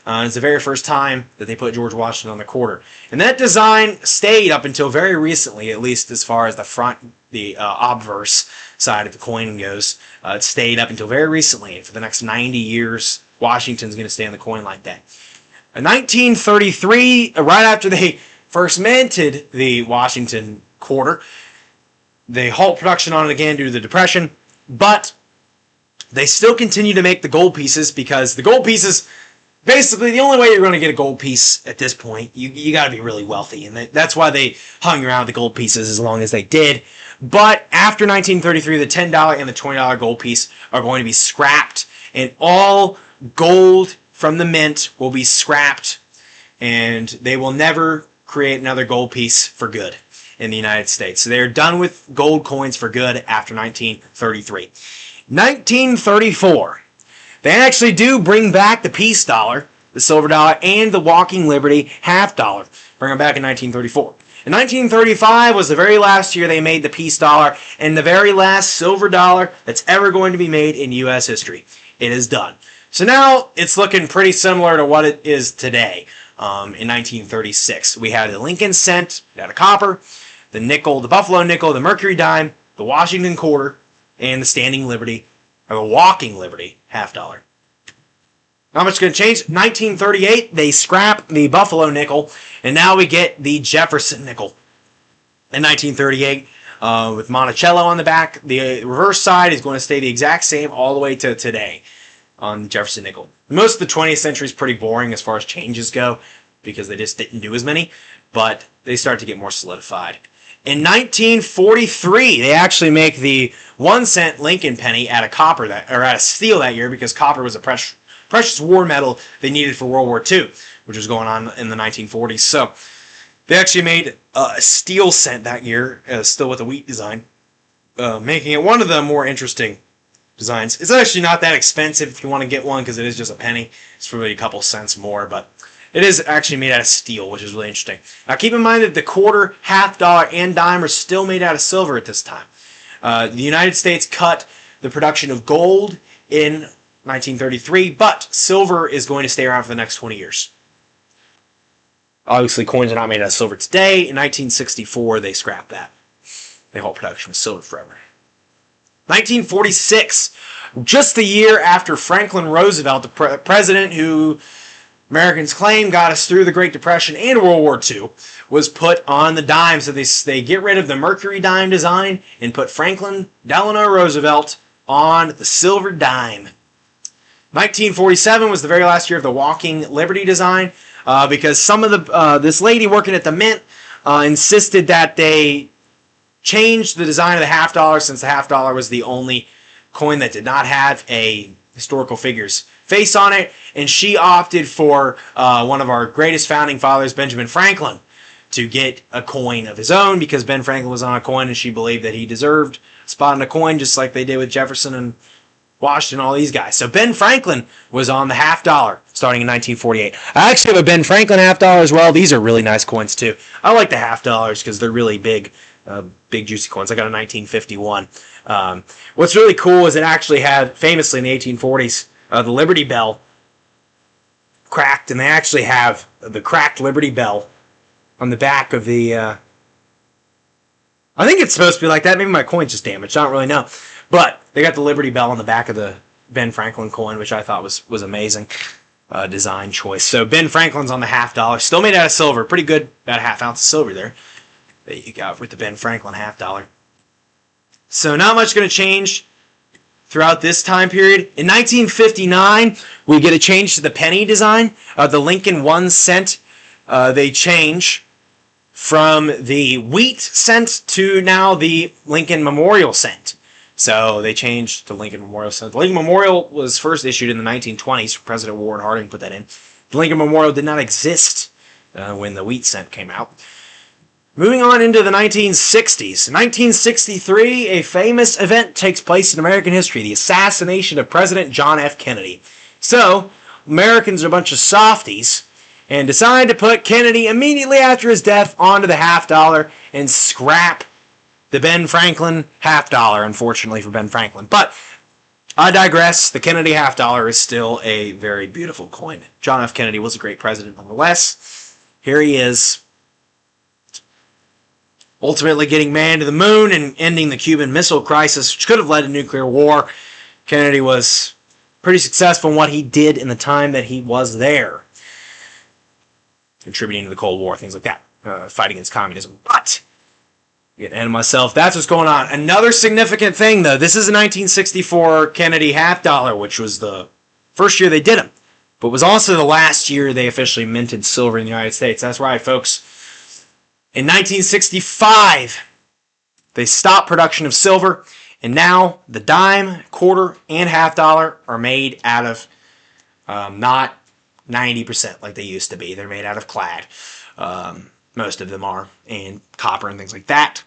[SPEAKER 1] It's the very first time that they put George Washington on the quarter. And that design stayed up until very recently, at least as far as the front, the obverse side of the coin goes. It stayed up until very recently. For the next 90 years, Washington's going to stay on the coin like that. In 1933, right after they first minted the Washington quarter, they halt production on it again due to the Depression, but they still continue to make the gold pieces, because the gold pieces, basically, the only way you're going to get a gold piece at this point, you got to be really wealthy, and that's why they hung around the gold pieces as long as they did. But after 1933, the $10 and the $20 gold piece are going to be scrapped, and all gold from the mint will be scrapped, and they will never create another gold piece for good in the United States. So they're done with gold coins for good after 1933. 1934. They actually do bring back the peace dollar, the silver dollar, and the walking Liberty $50. Bring them back in 1934. In 1935 was the very last year they made the peace dollar, and the very last silver dollar that's ever going to be made in U.S. history. It is done. So now it's looking pretty similar to what it is today. In 1936, we had the Lincoln cent out of copper, the nickel, the Buffalo nickel, the Mercury dime, the Washington quarter, and the standing liberty, or the walking liberty, $50. Not much going to change. 1938, they scrap the Buffalo nickel, and now we get the Jefferson nickel. In 1938, with Monticello on the back, the reverse side is going to stay the exact same all the way to today on Jefferson nickel. Most of the 20th century is pretty boring as far as changes go because they just didn't do as many, but they start to get more solidified. In 1943, they actually make the 1 cent Lincoln penny out of copper or out of steel that year because copper was a precious war metal they needed for World War II, which was going on in the 1940s. So they actually made a steel cent that year, still with a wheat design, making it one of the more interesting designs. It's actually not that expensive if you want to get one because it is just a penny. It's probably a couple cents more, but it is actually made out of steel, which is really interesting. Now keep in mind that the quarter, $50, and dime are still made out of silver at this time. The United States cut the production of gold in 1933, but silver is going to stay around for the next 20 years. Obviously, coins are not made out of silver today. In 1964, they scrapped that. They halt production of silver forever. 1946, just the year after Franklin Roosevelt, the president who Americans claim got us through the Great Depression and World War II, was put on the dime. So they get rid of the Mercury dime design and put Franklin Delano Roosevelt on the silver dime. 1947 was the very last year of the Walking Liberty design because some of this lady working at the Mint insisted that they changed the design of the $50 since the $50 was the only coin that did not have a historical figure's face on it, and she opted for one of our greatest founding fathers, Benjamin Franklin, to get a coin of his own because Ben Franklin was on a coin and she believed that he deserved a spot on a coin just like they did with Jefferson and Washington, all these guys. So Ben Franklin was on the $50 starting in 1948. I actually have a Ben Franklin $50 as well. These are really nice coins too. I like the $50 because they're really big juicy coins. I got a 1951. What's really cool is it actually had, famously in the 1840s, the Liberty Bell cracked, and they actually have the cracked Liberty Bell on the back of the... I think it's supposed to be like that. Maybe my coin's just damaged. I don't really know. But they got the Liberty Bell on the back of the Ben Franklin coin, which I thought was amazing design choice. So Ben Franklin's on the $50. Still made out of silver. Pretty good, about a half ounce of silver there that you got with the Ben Franklin $50. So not much going to change throughout this time period. In 1959, we get a change to the penny design. The Lincoln 1 cent, they change from the wheat cent to now the Lincoln Memorial cent. So they changed to Lincoln Memorial cent. The Lincoln Memorial was first issued in the 1920s. President Warren Harding put that in. The Lincoln Memorial did not exist when the wheat cent came out. Moving on into the 1960s. In 1963, a famous event takes place in American history, the assassination of President John F. Kennedy. So, Americans are a bunch of softies and decide to put Kennedy immediately after his death onto the $50 and scrap the Ben Franklin $50, unfortunately for Ben Franklin. But I digress. The Kennedy $50 is still a very beautiful coin. John F. Kennedy was a great president nonetheless. Here he is, ultimately getting man to the moon and ending the Cuban Missile Crisis, which could have led to nuclear war. Kennedy was pretty successful in what he did in the time that he was there, contributing to the Cold War, things like that, fight against communism. But, getting ahead of myself, that's what's going on. Another significant thing, though, this is a 1964 Kennedy $50, which was the first year they did them, but was also the last year they officially minted silver in the United States. That's right, folks. In 1965, they stopped production of silver, and now the dime, quarter, and $50 are made out of not 90% like they used to be. They're made out of clad. Most of them are, and copper and things like that.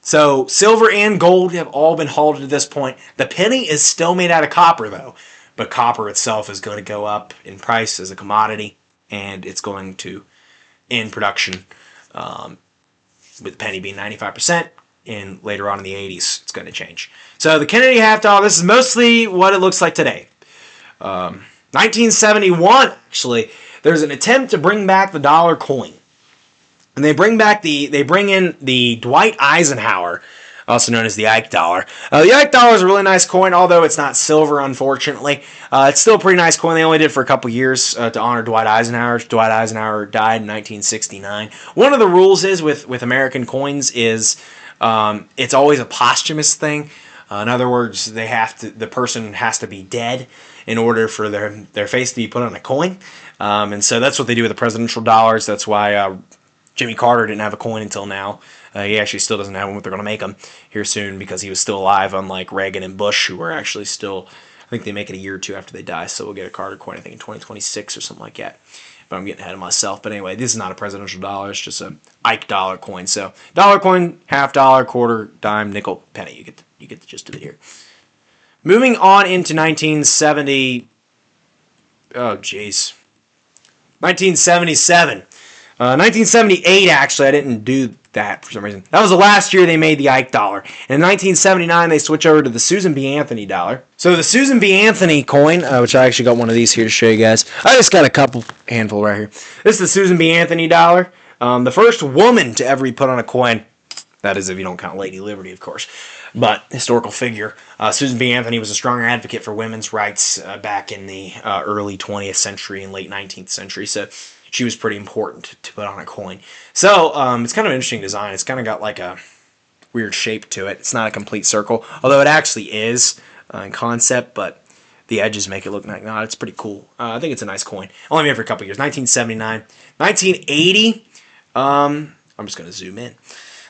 [SPEAKER 1] So silver and gold have all been halted at this point. The penny is still made out of copper, though, but copper itself is going to go up in price as a commodity, and it's going to end production. With the penny being 95%, and later on in the 80s, it's going to change. So the Kennedy $50, this is mostly what it looks like today. 1971, actually, there's an attempt to bring back the dollar coin. And they bring in the Dwight Eisenhower, also known as the Ike dollar. The Ike dollar is a really nice coin, although it's not silver, unfortunately. It's still a pretty nice coin. They only did it for a couple years to honor Dwight Eisenhower. Dwight Eisenhower died in 1969. One of the rules is with American coins is it's always a posthumous thing. In other words, the person has to be dead in order for their face to be put on a coin. And so that's what they do with the presidential dollars. That's why Jimmy Carter didn't have a coin until now. He actually still doesn't have one, but they're going to make them here soon because he was still alive, unlike Reagan and Bush, who were actually still, I think they make it a year or two after they die, so we'll get a Carter coin, I think, in 2026 or something like that. But I'm getting ahead of myself. But anyway, this is not a presidential dollar. It's just an Ike dollar coin. So dollar coin, half dollar, quarter, dime, nickel, penny. You get the gist of it here. Moving on into 1970. Oh, jeez. 1977. 1978, actually, I didn't do that for some reason. That was the last year they made the Ike dollar. And in 1979, they switch over to the Susan B. Anthony dollar. So the Susan B. Anthony coin, which I actually got one of these here to show you guys. I just got a handful right here. This is the Susan B. Anthony dollar. The first woman to ever be put on a coin. That is if you don't count Lady Liberty, of course. But historical figure. Susan B. Anthony was a strong advocate for women's rights back in the early 20th century and late 19th century. So she was pretty important to put on a coin. So it's kind of an interesting design. It's kind of got like a weird shape to it. It's not a complete circle, although it actually is in concept, but the edges make it look like, no, it's pretty cool. I think it's a nice coin. Only made for a couple years. 1979. 1980, I'm just going to zoom in.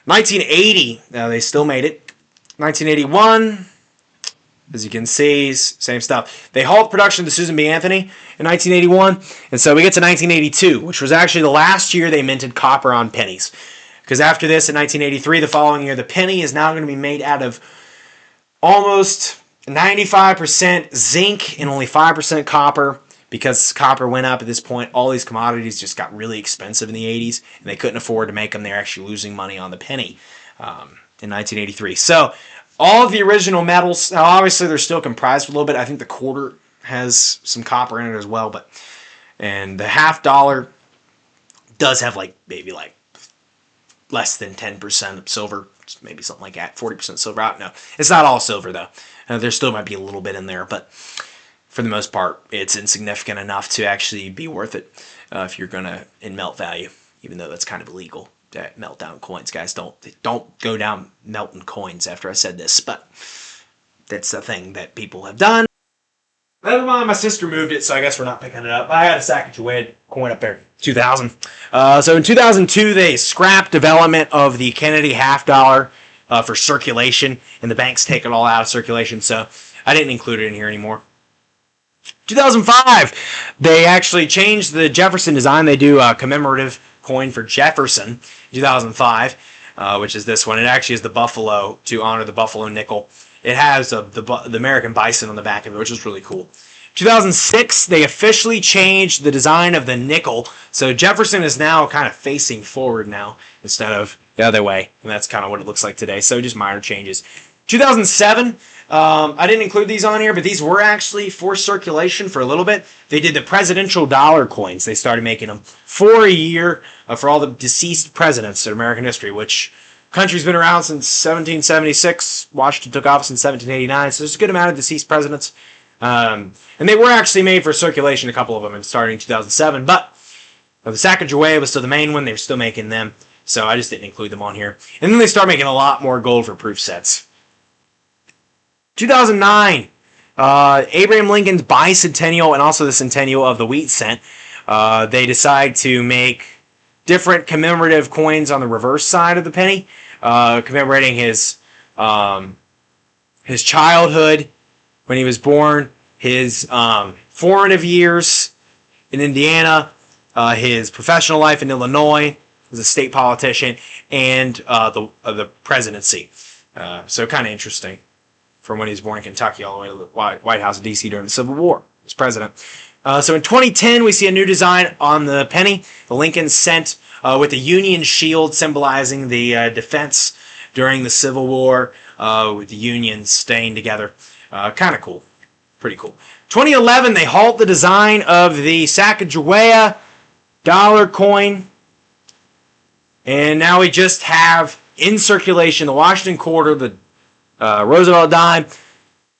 [SPEAKER 1] 1980, they still made it. 1981, as you can see, same stuff. They halt production of the Susan B. Anthony in 1981, and so we get to 1982, which was actually the last year they minted copper on pennies. Because after this, in 1983, the following year, the penny is now going to be made out of almost 95% zinc and only 5% copper. Because copper went up at this point, all these commodities just got really expensive in the 80s, and they couldn't afford to make them. They're actually losing money on the penny in 1983. So all of the original metals, now obviously they're still comprised a little bit. I think the quarter has some copper in it as well, and the half dollar does have maybe less than 10% of silver, maybe something like that, 40% silver. I don't know. It's not all silver though. There still might be a little bit in there, but for the most part, it's insignificant enough to actually be worth it if you're gonna in melt value, even though that's kind of illegal to melt down coins. Guys, don't go down melting coins after I said this, but that's the thing that people have done. Never mind, my sister moved it, so I guess we're not picking it up. I had a Sacagawea coin up there, 2000. So in 2002, they scrapped development of the Kennedy half dollar for circulation, and the banks take it all out of circulation, so I didn't include it in here anymore. 2005, they actually changed the Jefferson design. They do a commemorative coin for Jefferson in 2005, which is this one. It actually is the buffalo to honor the buffalo nickel. It has the American bison on the back of it, which is really cool. 2006, they officially changed the design of the nickel. So Jefferson is now kind of facing forward now instead of the other way. And that's kind of what it looks like today. So just minor changes. 2007, I didn't include these on here, but these were actually for circulation for a little bit. They did the presidential dollar coins. They started making them for a year for all the deceased presidents in American history, which country's been around since 1776. Washington took office in 1789, so there's a good amount of deceased presidents. And they were actually made for circulation, a couple of them, and starting in 2007. But the Sacagawea was still the main one. They were still making them, so I just didn't include them on here. And then they started making a lot more gold for proof sets. 2009, Abraham Lincoln's bicentennial and also the centennial of the wheat cent. They decide to make different commemorative coins on the reverse side of the penny, commemorating his childhood when he was born, his formative years in Indiana, his professional life in Illinois as a state politician, and the presidency. So kind of interesting. From when he was born in Kentucky all the way to the White House in D.C. during the Civil War as president. So in 2010, we see a new design on the penny, the Lincoln cent, with the Union shield symbolizing the defense during the Civil War, with the Unions staying together. Kind of cool. Pretty cool. 2011, they halt the design of the Sacagawea dollar coin. And now we just have in circulation the Washington quarter, the Roosevelt dime,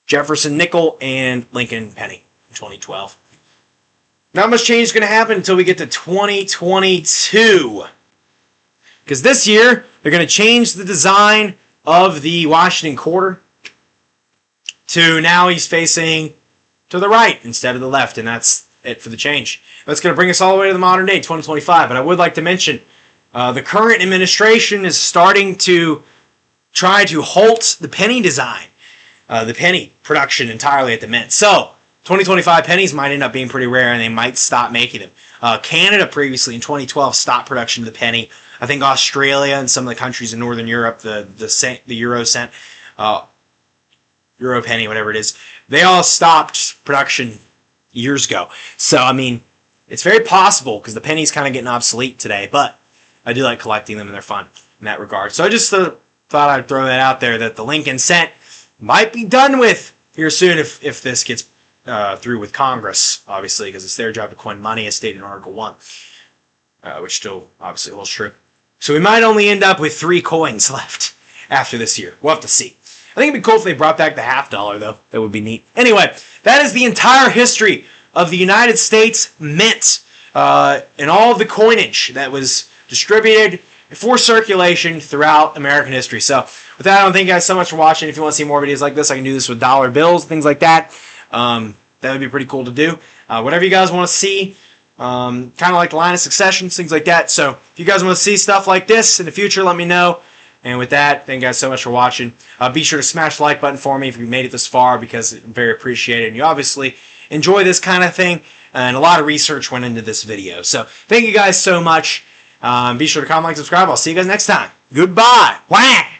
[SPEAKER 1] Jefferson nickel, and Lincoln penny in 2012. Not much change is going to happen until we get to 2022. Because this year, they're going to change the design of the Washington quarter to now he's facing to the right instead of the left, and that's it for the change. That's going to bring us all the way to the modern day, 2025. But I would like to mention the current administration is starting to try to halt the penny design, the penny production entirely at the mint. So 2025 pennies might end up being pretty rare, and they might stop making them. Canada previously in 2012 stopped production of the penny. I think Australia and some of the countries in Northern Europe, the euro cent, euro penny, whatever it is, they all stopped production years ago. So, I mean, it's very possible because the penny's kind of getting obsolete today, but I do like collecting them and they're fun in that regard. So I just thought I'd throw that out there that the Lincoln cent might be done with here soon if this gets through with Congress, obviously, because it's their job to coin money as stated in Article 1, which still obviously holds true. So we might only end up with 3 coins left after this year. We'll have to see. I think it'd be cool if they brought back the $50, though. That would be neat. Anyway, that is the entire history of the United States Mint and all of the coinage that was distributed for circulation throughout American history. So with that, I want to thank you guys so much for watching. If you want to see more videos like this, I can do this with dollar bills, things like that. That would be pretty cool to do. Whatever you guys want to see, kind of like the line of succession, things like that. So if you guys want to see stuff like this in the future, let me know. And with that, thank you guys so much for watching. Be sure to smash the like button for me if you made it this far, because I'm very appreciated. And you obviously enjoy this kind of thing, and a lot of research went into this video. So thank you guys so much. Be sure to comment, like, subscribe. I'll see you guys next time. Goodbye. Wah!